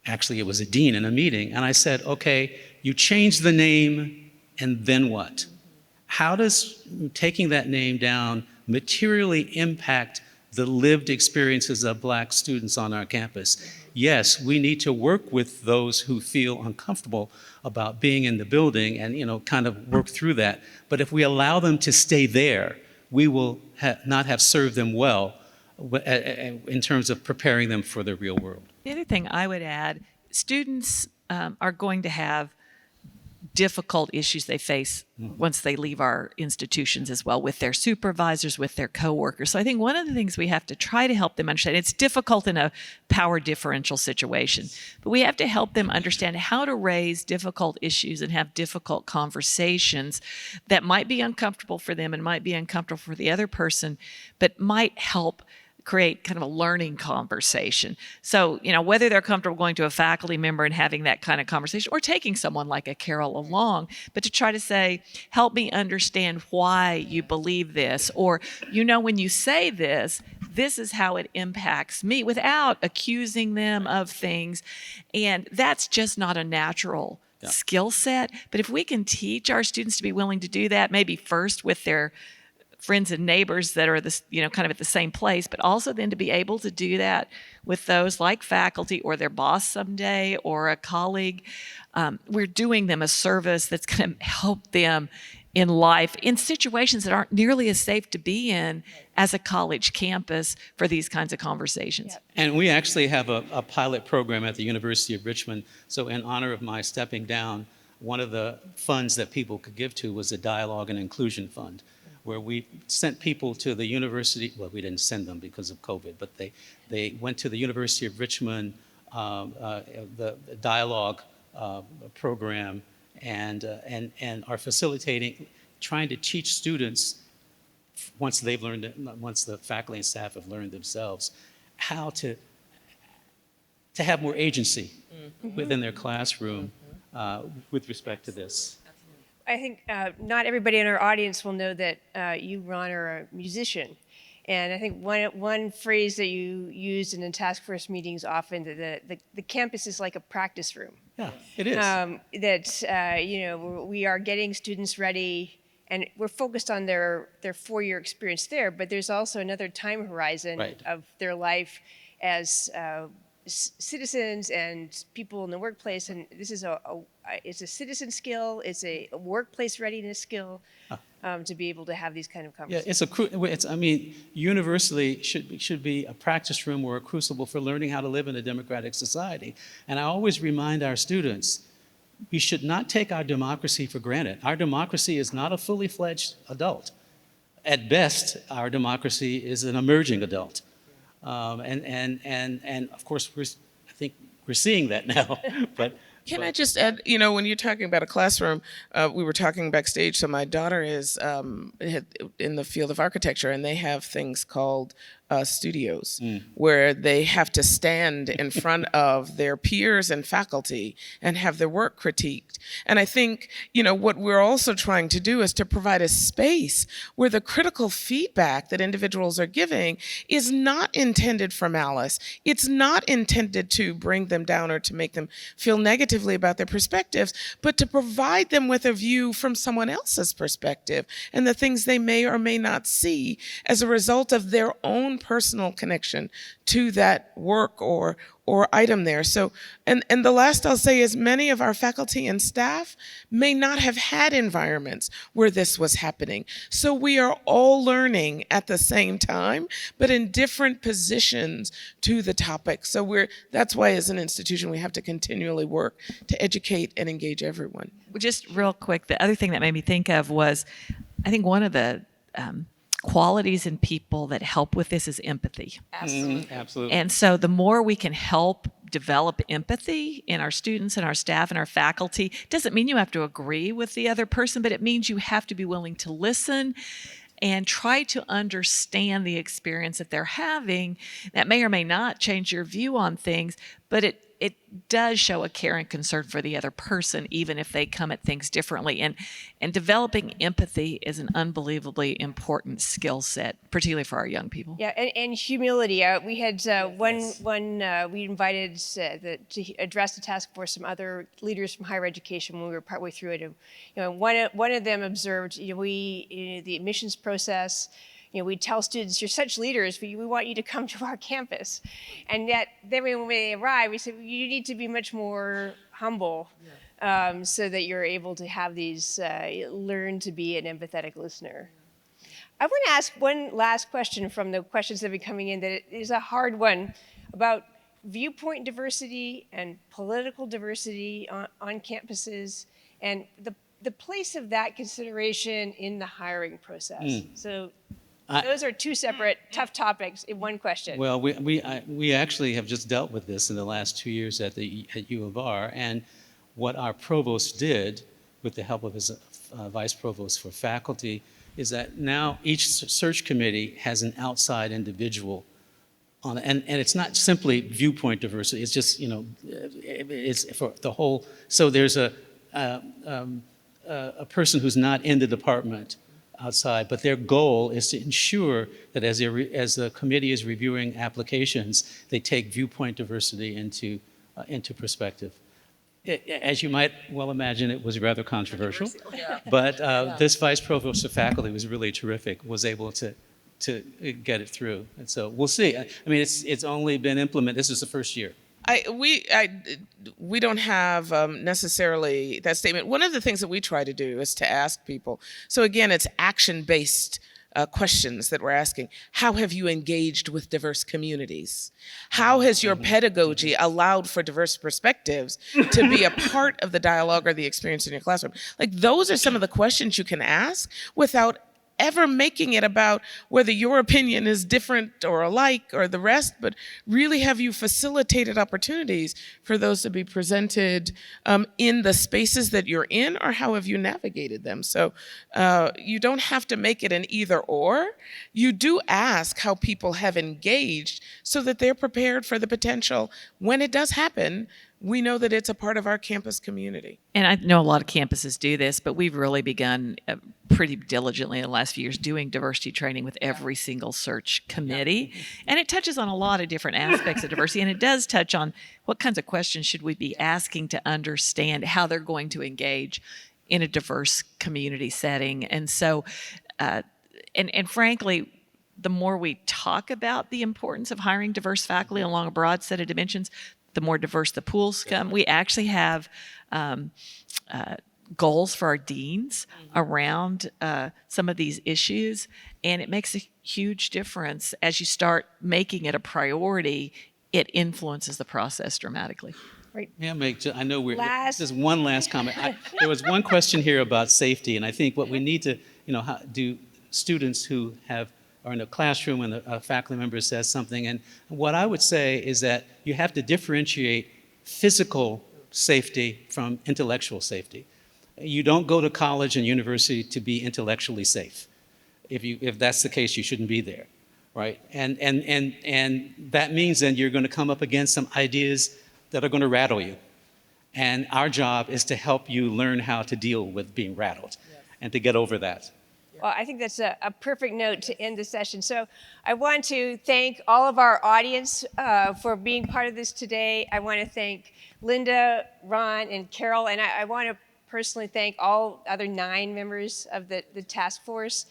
actually it was a dean in a meeting, and I said, okay, you change the name, and then what? How does taking that name down materially impact the lived experiences of Black students on our campus? Yes, we need to work with those who feel uncomfortable about being in the building and kind of work through that. But if we allow them to stay there, we will not have served them well in terms of preparing them for the real world. The other thing I would add, students are going to have difficult issues they face once they leave our institutions as well, with their supervisors, with their coworkers. So I think one of the things we have to try to help them understand, it's difficult in a power differential situation, but we have to help them understand how to raise difficult issues and have difficult conversations that might be uncomfortable for them and might be uncomfortable for the other person, but might help create kind of a learning conversation. So, whether they're comfortable going to a faculty member and having that kind of conversation, or taking someone like a Carol along, but to try to say, help me understand why you believe this, or, when you say this, this is how it impacts me, without accusing them of things. And that's just not a natural skill set. But if we can teach our students to be willing to do that, maybe first with their friends and neighbors that are kind of at the same place, but also then to be able to do that with those like faculty or their boss someday or a colleague, we're doing them a service that's going to help them in life in situations that aren't nearly as safe to be in as a college campus for these kinds of conversations. Yep. And we actually have a pilot program at the University of Richmond. So in honor of my stepping down, one of the funds that people could give to was the Dialogue and Inclusion Fund, where we sent people to the university. Well, we didn't send them because of COVID, but they went to the University of Richmond, the dialogue program, and are facilitating, trying to teach students, once they've learned it, once the faculty and staff have learned themselves, how to have more agency within their classroom with respect to this. I think not everybody in our audience will know that you, Ron, are a musician. And I think one phrase that you used in the task force meetings often, that the campus is like a practice room. Yeah, it is. That we are getting students ready, and we're focused on their 4-year experience there, but there's also another time horizon of their life as citizens and people in the workplace, and this is it's a citizen skill, it's a workplace readiness skill, to be able to have these kind of conversations. Universally should be a practice room or a crucible for learning how to live in a democratic society. And I always remind our students, we should not take our democracy for granted. Our democracy is not a fully fledged adult. At best, our democracy is an emerging adult. And of course, I think we're seeing that now. But can I just add, when you're talking about a classroom, we were talking backstage, so my daughter is in the field of architecture, and they have things called studios where they have to stand in front of their peers and faculty and have their work critiqued. And I think, what we're also trying to do is to provide a space where the critical feedback that individuals are giving is not intended for malice. It's not intended to bring them down or to make them feel negatively about their perspectives, but to provide them with a view from someone else's perspective and the things they may or may not see as a result of their own personal connection to that work or item there. So, and the last I'll say is many of our faculty and staff may not have had environments where this was happening. So we are all learning at the same time, but in different positions to the topic. So that's why as an institution we have to continually work to educate and engage everyone. Just real quick, the other thing that made me think of was, I think one of the qualities in people that help with this is empathy. Absolutely. Absolutely. And so the more we can help develop empathy in our students and our staff and our faculty, doesn't mean you have to agree with the other person, but it means you have to be willing to listen and try to understand the experience that they're having. That may or may not change your view on things, but it does show a care and concern for the other person, even if they come at things differently. And developing empathy is an unbelievably important skill set, particularly for our young people. Yeah, and humility. We had we invited to address the task force some other leaders from higher education when we were partway through it. And, one of them observed, the admissions process. We tell students, you're such leaders, we want you to come to our campus. And yet, then when they arrive, we said, you need to be much more humble so that you're able to have these, learn to be an empathetic listener. I want to ask one last question from the questions that have been coming in, that is a hard one, about viewpoint diversity and political diversity on campuses, and the place of that consideration in the hiring process. So those are two separate tough topics in one question. Well, we actually have just dealt with this in the last 2 years at U of R, and what our provost did, with the help of his vice provost for faculty, is that now each search committee has an outside individual on, and it's not simply viewpoint diversity. It's just it's for the whole. So there's a person who's not in the department outside, but their goal is to ensure that as the committee is reviewing applications, they take viewpoint diversity into perspective. As you might well imagine, it was rather controversial, but this vice provost of faculty was really terrific, was able to get it through. And so we'll see. I mean, it's only been implemented. This is the first year. We don't have necessarily that statement. One of the things that we try to do is to ask people. So again, it's action-based questions that we're asking. How have you engaged with diverse communities? How has your pedagogy allowed for diverse perspectives to be a part of the dialogue or the experience in your classroom? Like, those are some of the questions you can ask without ever making it about whether your opinion is different or alike or the rest, but really have you facilitated opportunities for those to be presented in the spaces that you're in, or how have you navigated them? So you don't have to make it an either or. You do ask how people have engaged so that they're prepared for the potential when it does happen. We know that it's a part of our campus community. And I know a lot of campuses do this, but we've really begun pretty diligently in the last few years doing diversity training with every single search committee. And it touches on a lot of different aspects of diversity. And it does touch on what kinds of questions should we be asking to understand how they're going to engage in a diverse community setting. And so, and frankly, the more we talk about the importance of hiring diverse faculty along a broad set of dimensions, the more diverse the pools come. We actually have goals for our deans around some of these issues, and it makes a huge difference. As you start making it a priority, it influences the process dramatically. Right. Yeah, I know just one last comment. There was one question here about safety, and I think what we need to, do students who are in a classroom and a faculty member says something, and what I would say is that you have to differentiate physical safety from intellectual safety. You don't go to college and university to be intellectually safe. If that's the case, you shouldn't be there, right? And that means then you're going to come up against some ideas that are going to rattle you. And our job is to help you learn how to deal with being rattled and to get over that. Well, I think that's a perfect note to end the session. So I want to thank all of our audience for being part of this today. I want to thank Linda, Ron, and Carol, and I want to personally thank all other 9 members of the task force.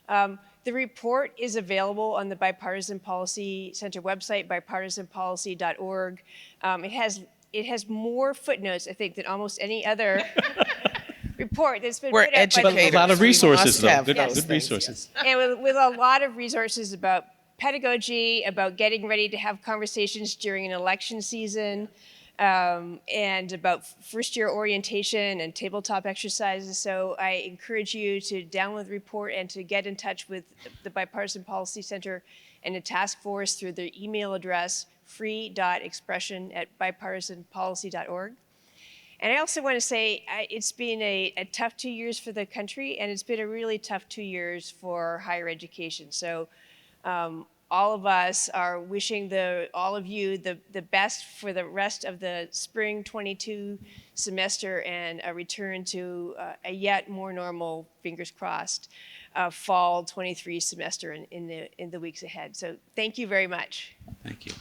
The report is available on the Bipartisan Policy Center website, bipartisanpolicy.org. It has more footnotes, I think, than almost any other report that's been We're put out by educators. A lot of resources, though. Have Good those resources. and with a lot of resources about pedagogy, about getting ready to have conversations during an election season, and about first-year orientation and tabletop exercises. So I encourage you to download the report and to get in touch with the Bipartisan Policy Center and the task force through their email address, free.expression@bipartisanpolicy.org. And I also want to say it's been a tough 2 years for the country, and it's been a really tough 2 years for higher education. So all of us are wishing all of you the best for the rest of the spring 22 semester and a return to a yet more normal, fingers crossed, fall 23 semester in the weeks ahead. So thank you very much. Thank you.